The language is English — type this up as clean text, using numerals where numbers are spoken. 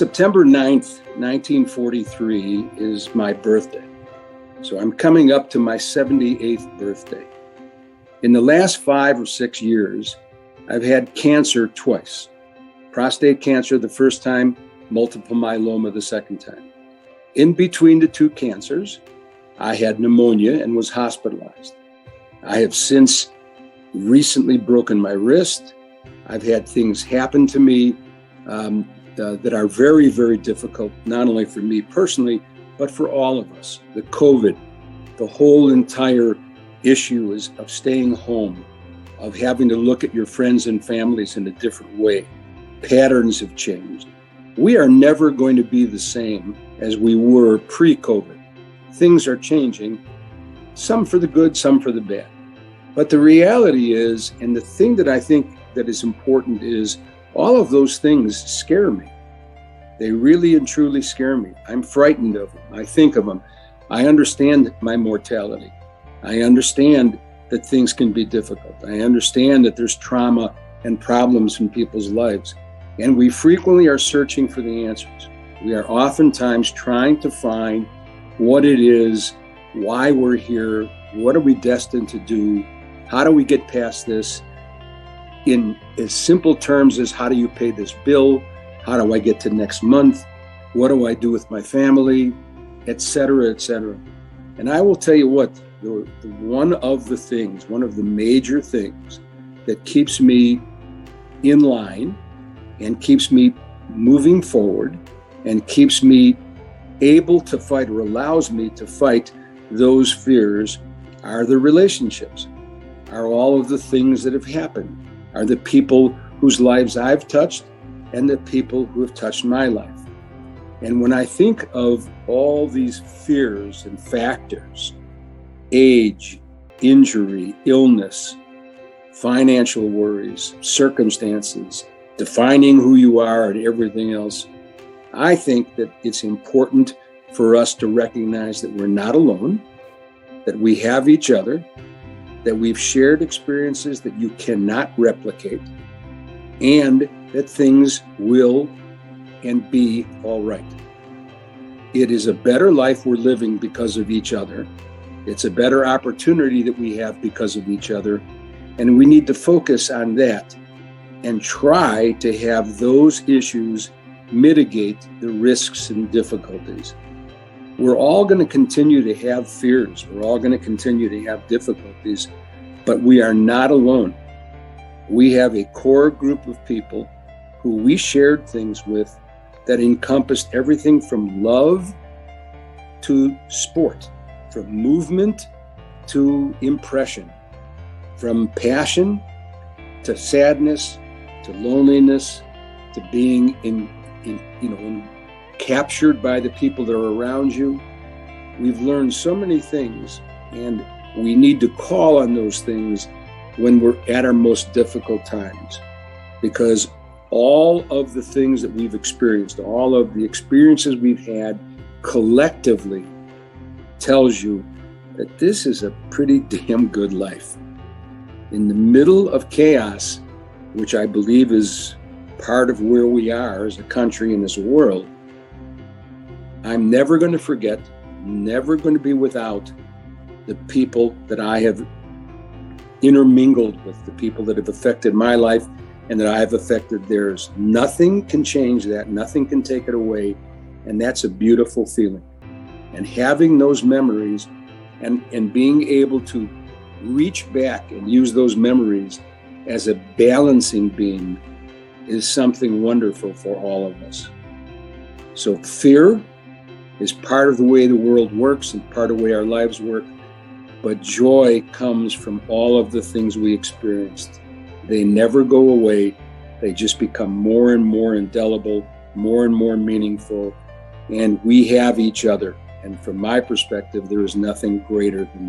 September 9th, 1943 is my birthday. So I'm coming up to my 78th birthday. In the last 5 or 6 years, I've had cancer twice. Prostate cancer the first time, multiple myeloma the second time. In between the two cancers, I had pneumonia and was hospitalized. I have since recently broken my wrist. I've had things happen to me that are very, very difficult, not only for me personally, but for all of us. The COVID, the whole entire issue is of staying home, of having to look at your friends and families in a different way. Patterns have changed. We are never going to be the same as we were pre-COVID. Things are changing, some for the good, some for the bad. But the reality is, and the thing that I think that is important is, all of those things scare me. They really and truly scare me. I'm frightened of them. I think of them. I understand my mortality. I understand that things can be difficult. I understand that there's trauma and problems in people's lives. And we frequently are searching for the answers. We are oftentimes trying to find what it is, why we're here, what are we destined to do, how do we get past this? In as simple terms as, how do you pay this bill? How do I get to next month? What do I do with my family? Et cetera, et cetera. And I will tell you what, one of the major things that keeps me in line and keeps me moving forward and keeps me able to fight, or allows me to fight those fears, are the relationships, are all of the things that have happened, are the people whose lives I've touched and the people who have touched my life. And when I think of all these fears and factors, age, injury, illness, financial worries, circumstances, defining who you are and everything else, I think that it's important for us to recognize that we're not alone, that we have each other, that we've shared experiences that you cannot replicate, and that things will and be all right. It is a better life we're living because of each other. It's a better opportunity that we have because of each other. And we need to focus on that and try to have those issues mitigate the risks and difficulties. We're all going to continue to have fears. We're all going to continue to have difficulties, but we are not alone. We have a core group of people who we shared things with that encompassed everything from love to sport, from movement to impression, from passion to sadness to loneliness to being captured by the people that are around you. We've learned so many things, and we need to call on those things when we're at our most difficult times, because all of the things that we've experienced, all of the experiences we've had collectively tells you that this is a pretty damn good life. In the middle of chaos, which I believe is part of where we are as a country and as a world, I'm never going to forget, never going to be without the people that I have intermingled with, the people that have affected my life and that I have affected theirs. Nothing can change that. Nothing can take it away. And that's a beautiful feeling. And having those memories and being able to reach back and use those memories as a balancing beam is something wonderful for all of us. So fear is part of the way the world works and part of the way our lives work. But joy comes from all of the things we experienced. They never go away. They just become more and more indelible, more and more meaningful. And we have each other. And from my perspective, there is nothing greater than that.